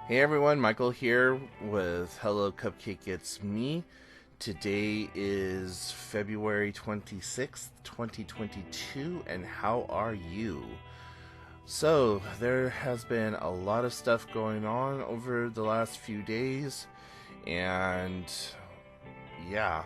Hey everyone, Michael here with hellocupcakeitsme. Today is February 26th, 2022, and how are you? So, there has been a lot of stuff going on over the last few days, and yeah.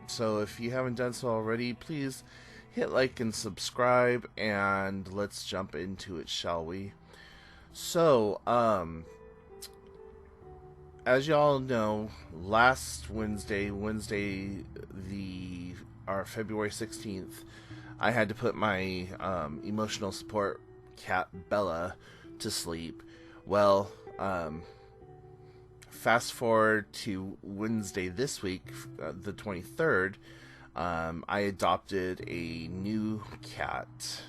So, if you haven't done so already, please hit like and subscribe, and let's jump into it, shall we? So, as y'all know, last Wednesday, February 16th, I had to put my emotional support cat Bella to sleep. Well, fast forward to Wednesday this week, the 23rd, I adopted a new cat.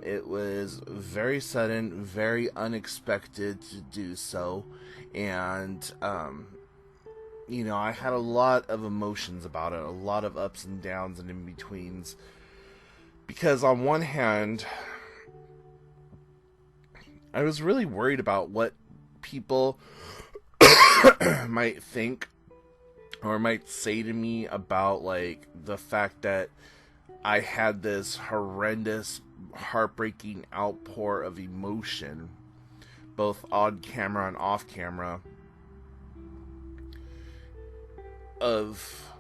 It was very sudden, very unexpected to do so, and I had a lot of emotions about it, a lot of ups and downs and in betweens. Because on one hand, I was really worried about what people might think or might say to me about like the fact that I had this horrendous, heartbreaking outpour of emotion, both on camera and off camera, of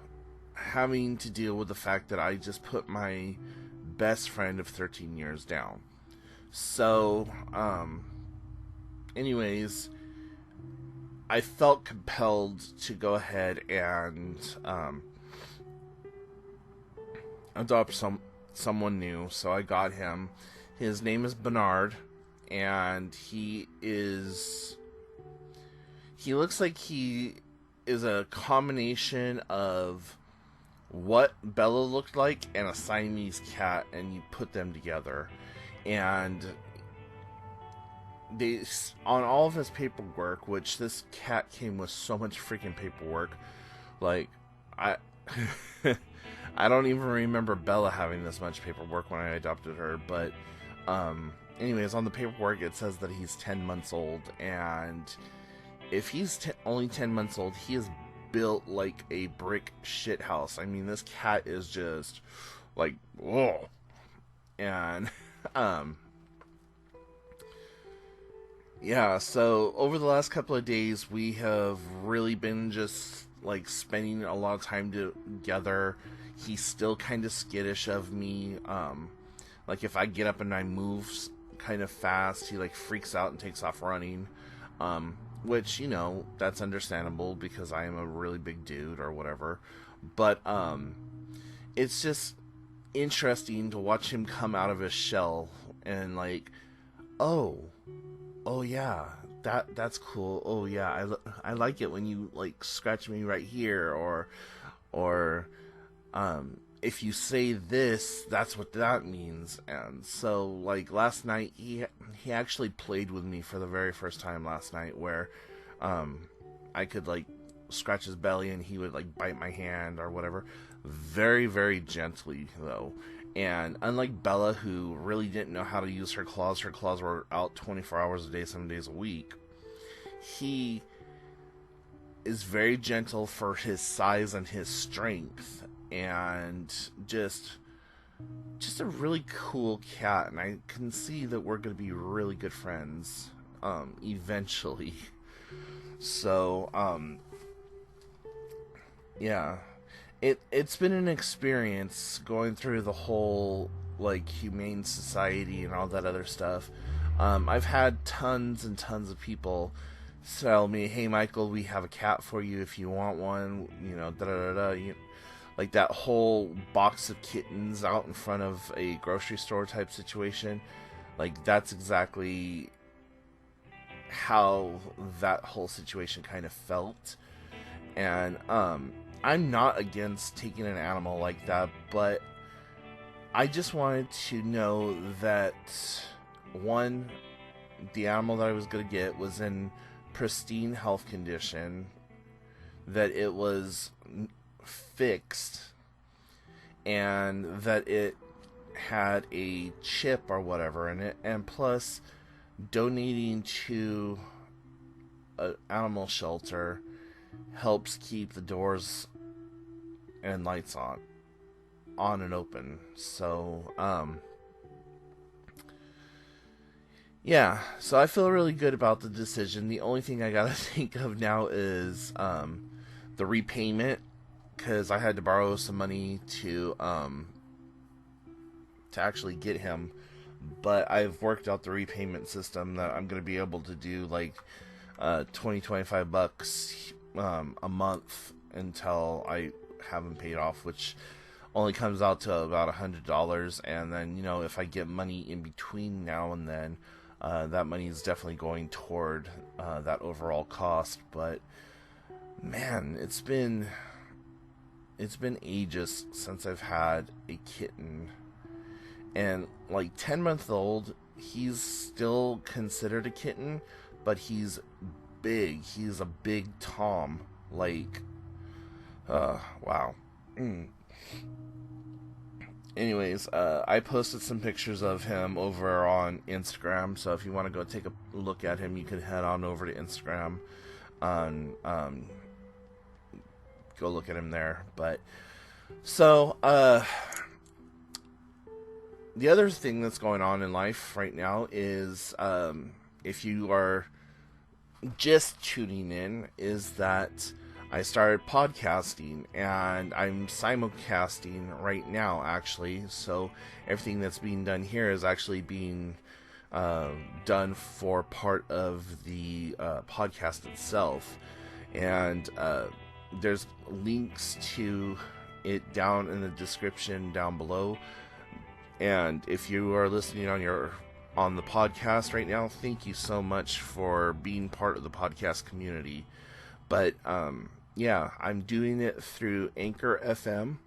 having to deal with the fact that I just put my best friend of 13 years down. So, anyways, I felt compelled to go ahead and adopt someone new, so I got him. His name is Bernard, and he looks like he is a combination of what Bella looked like and a Siamese cat, and you put them together. And they, on all of his paperwork, which this cat came with so much freaking paperwork, like, I I don't even remember Bella having this much paperwork when I adopted her, but anyways, on the paperwork it says that he's 10 months old, and if he's only 10 months old, he is built like a brick shithouse. I mean, this cat is just like, whoa. And yeah, so over the last couple of days, we have really been just like spending a lot of time together. He's still kind of skittish of me. Like if I get up and I move kind of fast, he like freaks out and takes off running. Which, that's understandable because I am a really big dude or whatever. But it's just interesting to watch him come out of his shell and like, oh yeah, that's cool. Oh yeah, I like it when you like scratch me right here, or if you say this, that's what that means. And so like last night, he actually played with me for the very first time last night, where I could like scratch his belly and he would like bite my hand or whatever, very, very gently though. And unlike Bella, who really didn't know how to use her claws were out 24 hours a day, 7 days a week, he is very gentle for his size and his strength, and just a really cool cat. And I can see that we're going to be really good friends eventually. So yeah, it's been an experience going through the whole like humane society and all that other stuff. I've had tons and tons of people tell me, "Hey Michael, we have a cat for you if you want one." Da da da da. Like that whole box of kittens out in front of a grocery store type situation. Like that's exactly how that whole situation kind of felt. And I'm not against taking an animal like that, but I just wanted to know that, one, the animal that I was going to get was in pristine health condition, that it was fixed, and that it had a chip or whatever in it, and plus donating to an animal shelter helps keep the doors and lights on and open. So yeah, so I feel really good about the decision. The only thing I gotta think of now is the repayment, because I had to borrow some money to actually get him. But I've worked out the repayment system that I'm gonna be able to do like $25 a month until I have him paid off, which only comes out to about $100. And then, you know, if I get money in between now and then, that money is definitely going toward that overall cost. But man, it's been ages since I've had a kitten, and like 10-month old, he's still considered a kitten, but he's big. He's a big Tom. Like, wow. Anyways, I posted some pictures of him over on Instagram, so if you want to go take a look at him, you can head on over to Instagram and go look at him there. But so the other thing that's going on in life right now is, if you are just tuning in, is that I started podcasting, and I'm simulcasting right now, actually. So everything that's being done here is actually being done for part of the podcast itself. And there's links to it down in the description down below. And if you are listening on the podcast right now, thank you so much for being part of the podcast community. But yeah, I'm doing it through Anchor FM,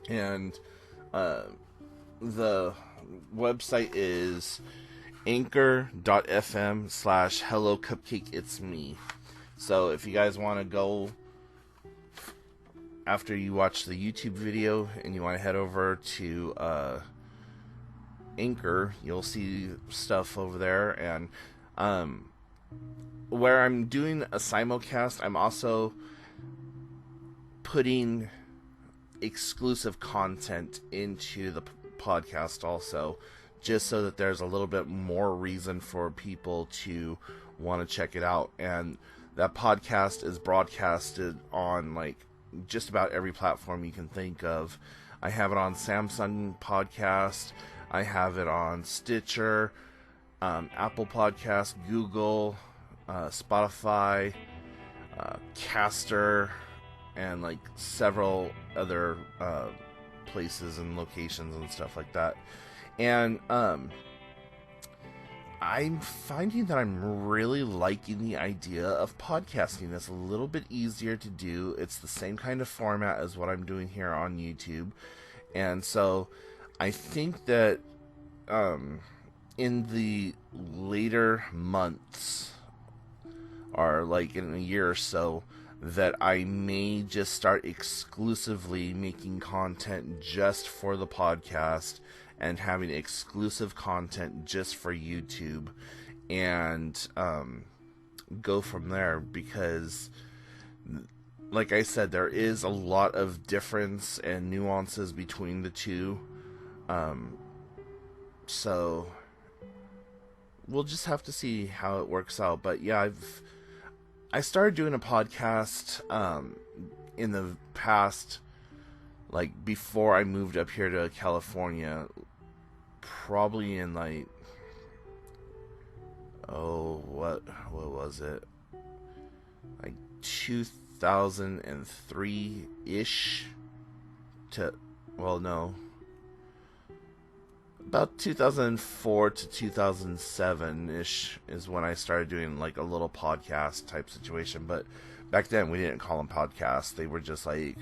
and the website is anchor.fm/hellocupcakeitsme. So if you guys want to go after you watch the YouTube video and you want to head over to Anchor, you'll see stuff over there. And where I'm doing a simulcast, I'm also putting exclusive content into the podcast also, just so that there's a little bit more reason for people to want to check it out. And that podcast is broadcasted on like just about every platform you can think of. I have it on Samsung Podcast, I have it on Stitcher, Apple Podcast, Google, Spotify, Caster, and like several other places and locations and stuff like that. And I'm finding that I'm really liking the idea of podcasting. It's a little bit easier to do. It's the same kind of format as what I'm doing here on YouTube. And so I think that in the later months, or like in a year or so, that I may just start exclusively making content just for the podcast and having exclusive content just for YouTube, and go from there. Because like I said, there is a lot of difference and nuances between the two. So we'll just have to see how it works out. But yeah, I started doing a podcast in the past, like before I moved up here to California, probably in like, what was it? Like 2003-ish about 2004 to 2007-ish is when I started doing like a little podcast type situation. But back then we didn't call them podcasts. They were just like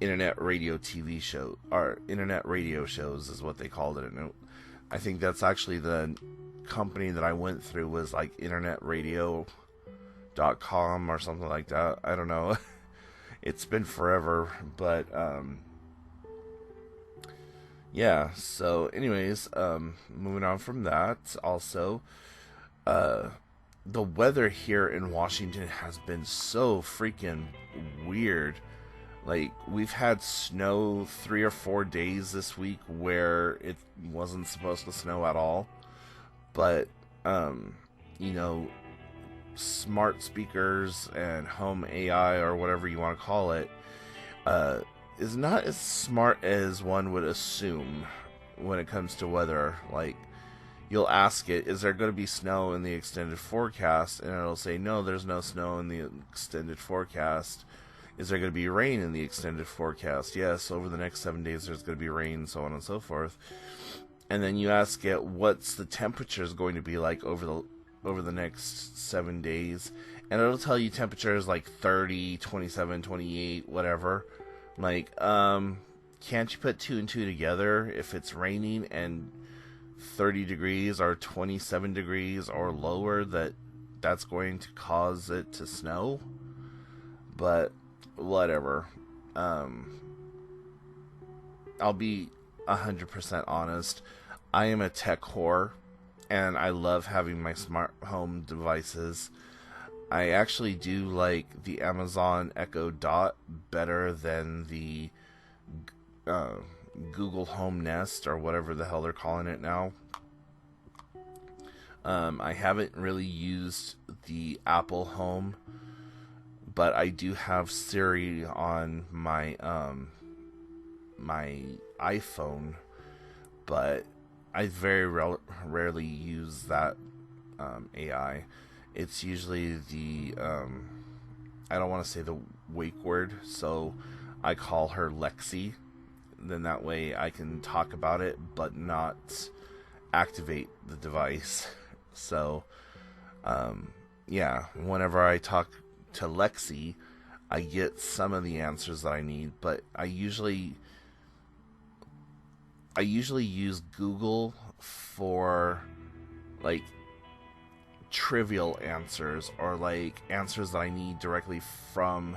internet radio TV show, or internet radio shows is what they called it. And I think that's actually the company that I went through, was like internetradio.com or something like that. I don't know. It's been forever. But yeah, so anyways, moving on from that, also the weather here in Washington has been so freaking weird. Like, we've had snow 3 or 4 days this week where it wasn't supposed to snow at all. But, you know, smart speakers and home AI, or whatever you want to call it, is not as smart as one would assume when it comes to weather. Like, you'll ask it, is there going to be snow in the extended forecast? And it'll say, no, there's no snow in the extended forecast. Is there going to be rain in the extended forecast? Yes, over the next 7 days there's going to be rain, so on and so forth. And then you ask it, what's the temperatures going to be like over the next 7 days? And it'll tell you temperatures like 30, 27, 28, whatever. Like, can't you put 2 and 2 together? If it's raining and 30 degrees or 27 degrees or lower, that's going to cause it to snow. But whatever. I'll be 100% honest. I am a tech whore, and I love having my smart home devices. I actually do like the Amazon Echo Dot better than the Google Home Nest, or whatever the hell they're calling it now. I haven't really used the Apple Home, but I do have Siri on my my iPhone, but I very rarely use that AI. It's usually the I don't want to say the wake word, so I call her Lexi. Then that way I can talk about it but not activate the device. So yeah, whenever I talk to Lexi, I get some of the answers that I need, but I usually use Google for like trivial answers, or like answers that I need directly from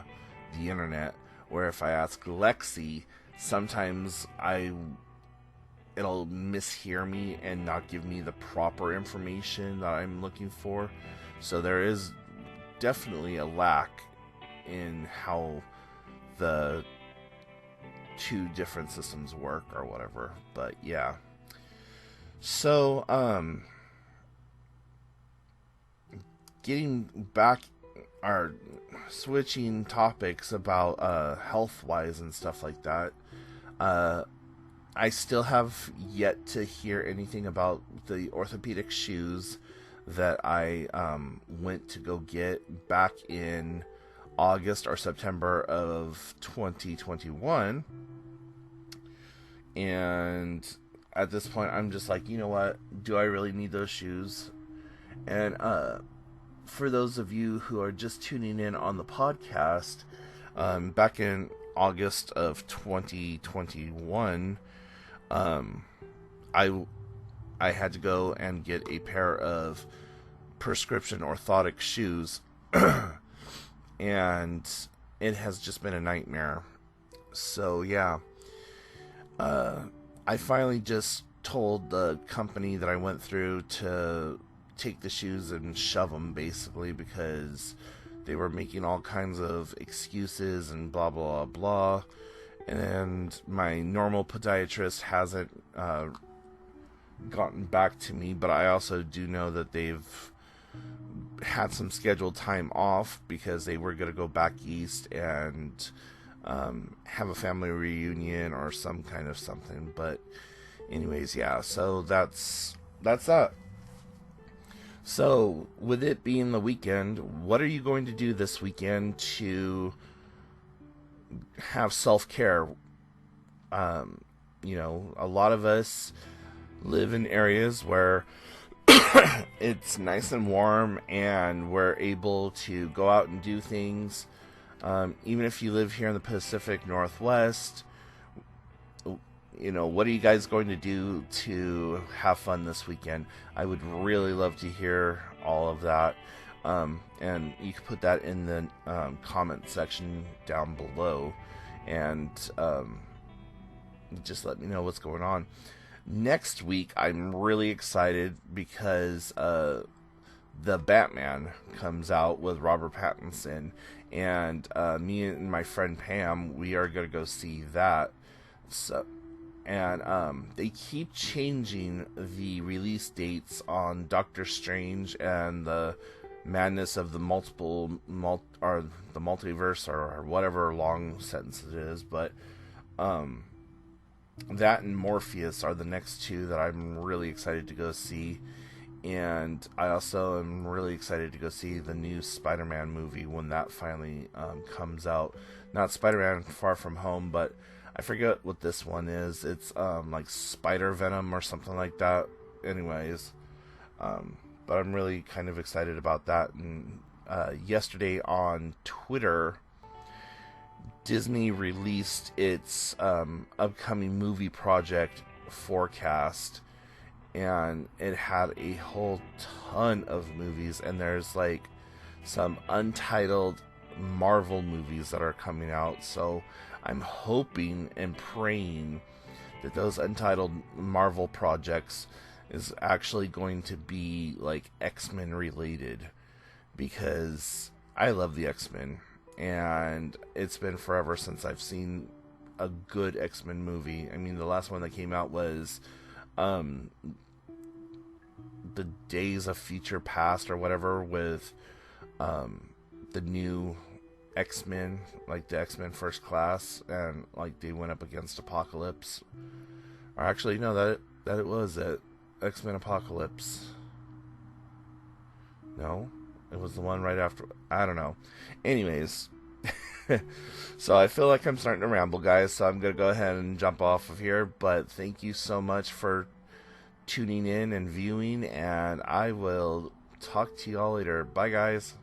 the internet, where if I ask Lexi, sometimes it'll mishear me and not give me the proper information that I'm looking for. So there is definitely a lack in how the two different systems work or whatever. But yeah. So getting back, or switching topics about health wise and stuff like that, I still have yet to hear anything about the orthopedic shoes that I went to go get back in August or September of 2021. And at this point, I'm just like, you know what? Do I really need those shoes? And for those of you who are just tuning in on the podcast, back in August of 2021, I had to go and get a pair of prescription orthotic shoes, and it has just been a nightmare. So yeah, I finally just told the company that I went through to take the shoes and shove them, basically, because they were making all kinds of excuses and blah blah blah. And my normal podiatrist hasn't gotten back to me, but I also do know that they've had some scheduled time off because they were going to go back east and have a family reunion or some kind of something. But anyways, yeah, so that's that. So with it being the weekend, what are you going to do this weekend to have self-care? You know, a lot of us live in areas where it's nice and warm and we're able to go out and do things. Even if you live here in the Pacific Northwest, you know, what are you guys going to do to have fun this weekend? I would really love to hear all of that. And you can put that in the comment section down below, and just let me know what's going on. Next week, I'm really excited because the Batman comes out with Robert Pattinson, and me and my friend Pam, we are gonna go see that. So, and they keep changing the release dates on Doctor Strange and the madness of the or the multiverse, or whatever long sentence it is, but that and Morpheus are the next two that I'm really excited to go see. And I also am really excited to go see the new Spider-Man movie when that finally comes out. Not Spider-Man Far From Home, but I forget what this one is. It's like Spider-Venom or something like that. Anyways, but I'm really kind of excited about that. And yesterday on Twitter, Disney released its upcoming movie project forecast, and it had a whole ton of movies, and there's like some untitled Marvel movies that are coming out. So I'm hoping and praying that those untitled Marvel projects is actually going to be like X-Men related, because I love the X-Men, and it's been forever since I've seen a good X-Men movie. I mean, the last one that came out was the Days of Future Past or whatever, with the new X-Men, like the X-Men First Class, and like they went up against Apocalypse. Or actually, no, that it was it. X-Men Apocalypse. No, it was the one right after. I don't know. Anyways, so I feel like I'm starting to ramble, guys. So I'm gonna go ahead and jump off of here. But thank you so much for tuning in and viewing, and I will talk to y'all later. Bye, guys.